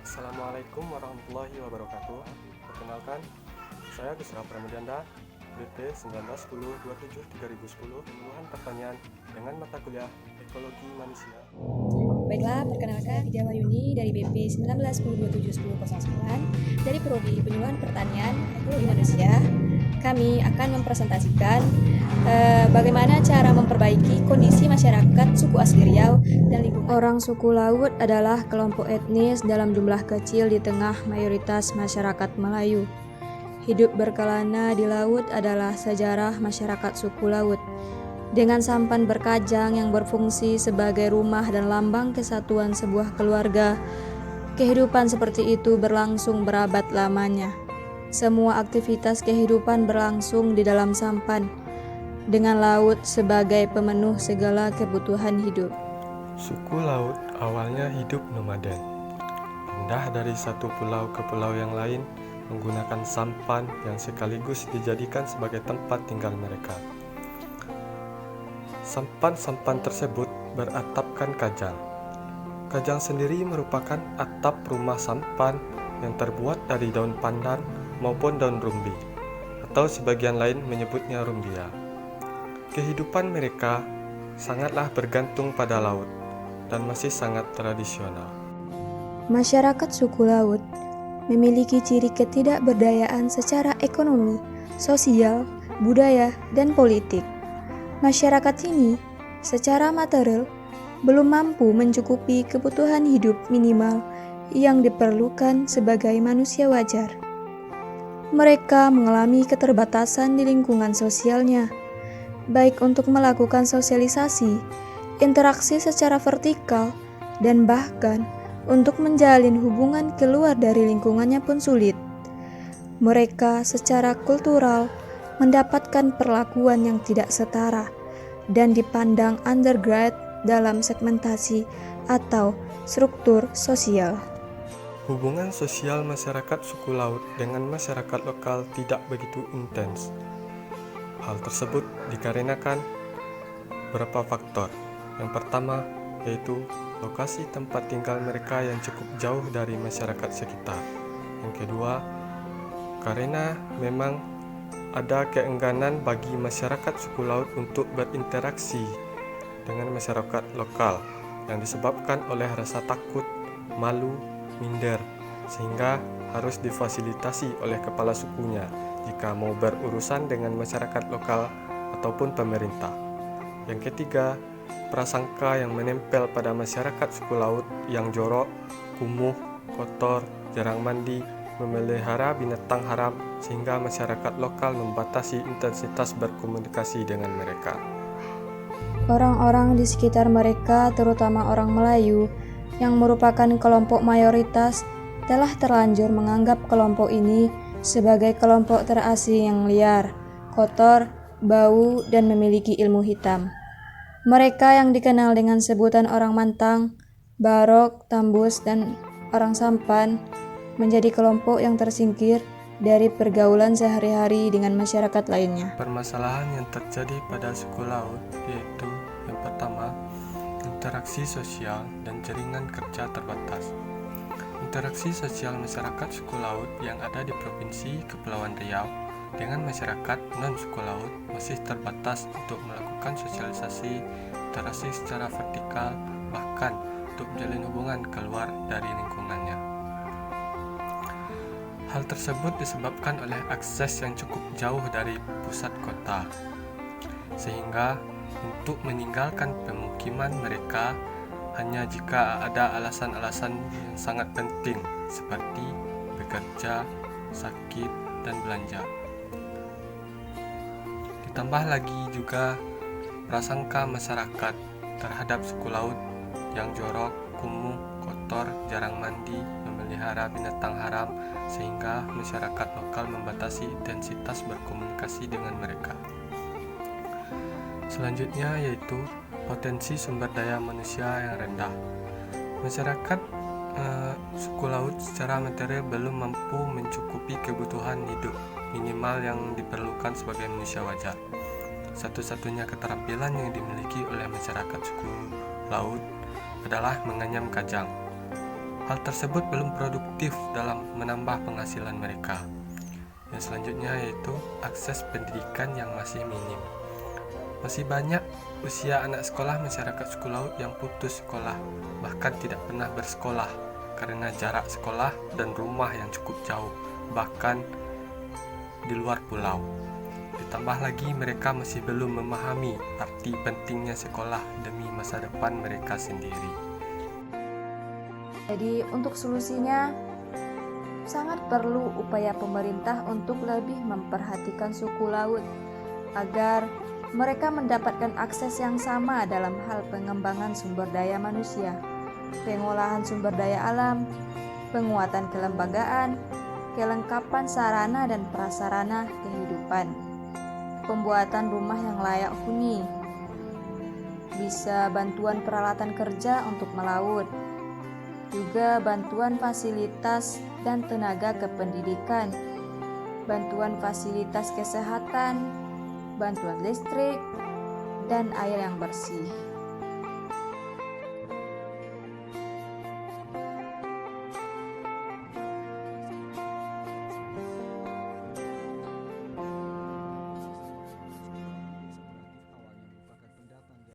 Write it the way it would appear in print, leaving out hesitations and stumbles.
Assalamualaikum warahmatullahi wabarakatuh. Perkenalkan, saya Gusra Pramudianda, BP 1910-27-3010, Pemilihan Pertanian dengan mata kuliah Ekologi Manusia. Baiklah, perkenalkan Jawa Yuni dari BP 1910-27-1009 dari Prodi Penyuluhan Pertanian Ekologi Manusia. Kami akan mempresentasikan bagaimana cara memperbaiki kondisi masyarakat suku asli Riau dan lingkungan. Orang suku Laut adalah kelompok etnis dalam jumlah kecil di tengah mayoritas masyarakat Melayu. Hidup berkelana di laut adalah sejarah masyarakat suku Laut. Dengan sampan berkajang yang berfungsi sebagai rumah dan lambang kesatuan sebuah keluarga, kehidupan seperti itu berlangsung berabad lamanya. Semua aktivitas kehidupan berlangsung di dalam sampan, dengan laut sebagai pemenuh segala kebutuhan hidup. Suku Laut awalnya hidup nomaden, pindah dari satu pulau ke pulau yang lain menggunakan sampan yang sekaligus dijadikan sebagai tempat tinggal mereka. Sampan-sampan tersebut beratapkan kajang. Kajang sendiri merupakan atap rumah sampan yang terbuat dari daun pandan maupun daun rumbi, atau sebagian lain menyebutnya rumbia. Kehidupan mereka sangatlah bergantung pada laut dan masih sangat tradisional. Masyarakat suku Laut memiliki ciri ketidakberdayaan secara ekonomi, sosial, budaya, dan politik. Masyarakat ini secara material belum mampu mencukupi kebutuhan hidup minimal yang diperlukan sebagai manusia wajar. Mereka mengalami keterbatasan di lingkungan sosialnya, baik untuk melakukan sosialisasi, interaksi secara vertikal, dan bahkan untuk menjalin hubungan keluar dari lingkungannya pun sulit. Mereka secara kultural mendapatkan perlakuan yang tidak setara dan dipandang undergrad dalam segmentasi atau struktur sosial. Hubungan sosial masyarakat suku Laut dengan masyarakat lokal tidak begitu intens. Hal tersebut dikarenakan beberapa faktor. Yang pertama yaitu lokasi tempat tinggal mereka yang cukup jauh dari masyarakat sekitar. Yang kedua, karena memang ada keengganan bagi masyarakat suku Laut untuk berinteraksi dengan masyarakat lokal yang disebabkan oleh rasa takut, malu, minder, sehingga harus difasilitasi oleh kepala sukunya jika mau berurusan dengan masyarakat lokal ataupun pemerintah. Yang ketiga, prasangka yang menempel pada masyarakat suku Laut yang jorok, kumuh, kotor, jarang mandi, memelihara binatang haram, sehingga masyarakat lokal membatasi intensitas berkomunikasi dengan mereka. Orang-orang di sekitar mereka, terutama orang Melayu, yang merupakan kelompok mayoritas, telah terlanjur menganggap kelompok ini sebagai kelompok terasing yang liar, kotor, bau, dan memiliki ilmu hitam. Mereka yang dikenal dengan sebutan orang Mantang, Barok, Tambus, dan orang Sampan menjadi kelompok yang tersingkir dari pergaulan sehari-hari dengan masyarakat lainnya. Permasalahan yang terjadi pada suku Laut yaitu yang pertama, interaksi sosial dan jaringan kerja terbatas. Interaksi sosial masyarakat suku Laut yang ada di Provinsi Kepulauan Riau dengan masyarakat non-suku Laut masih terbatas untuk melakukan sosialisasi, interaksi secara vertikal, bahkan untuk menjalin hubungan keluar dari lingkungannya. Hal tersebut disebabkan oleh akses yang cukup jauh dari pusat kota, sehingga untuk meninggalkan pemukiman mereka hanya jika ada alasan-alasan yang sangat penting seperti bekerja, sakit, dan belanja. Ditambah lagi juga prasangka masyarakat terhadap suku Laut yang jorok, kumuh, kotor, jarang mandi, memelihara binatang haram, sehingga masyarakat lokal membatasi intensitas berkomunikasi dengan mereka. Selanjutnya yaitu potensi sumber daya manusia yang rendah. Masyarakat suku Laut secara material belum mampu mencukupi kebutuhan hidup minimal yang diperlukan sebagai manusia wajar. Satu-satunya keterampilan yang dimiliki oleh masyarakat suku Laut adalah menganyam kajang. Hal tersebut belum produktif dalam menambah penghasilan mereka. Yang selanjutnya yaitu akses pendidikan yang masih minim. Masih banyak usia anak sekolah masyarakat suku laut yang putus sekolah, bahkan tidak pernah bersekolah karena jarak sekolah dan rumah yang cukup jauh, bahkan di luar pulau. Ditambah lagi mereka masih belum memahami arti pentingnya sekolah demi masa depan mereka sendiri. Jadi untuk solusinya sangat perlu upaya pemerintah untuk lebih memperhatikan suku laut agar mereka mendapatkan akses yang sama dalam hal pengembangan sumber daya manusia, pengolahan sumber daya alam, penguatan kelembagaan, kelengkapan sarana dan prasarana kehidupan, pembuatan rumah yang layak huni, bisa bantuan peralatan kerja untuk melaut, juga bantuan fasilitas dan tenaga kependidikan, bantuan fasilitas kesehatan, bantuan listrik, dan air yang bersih.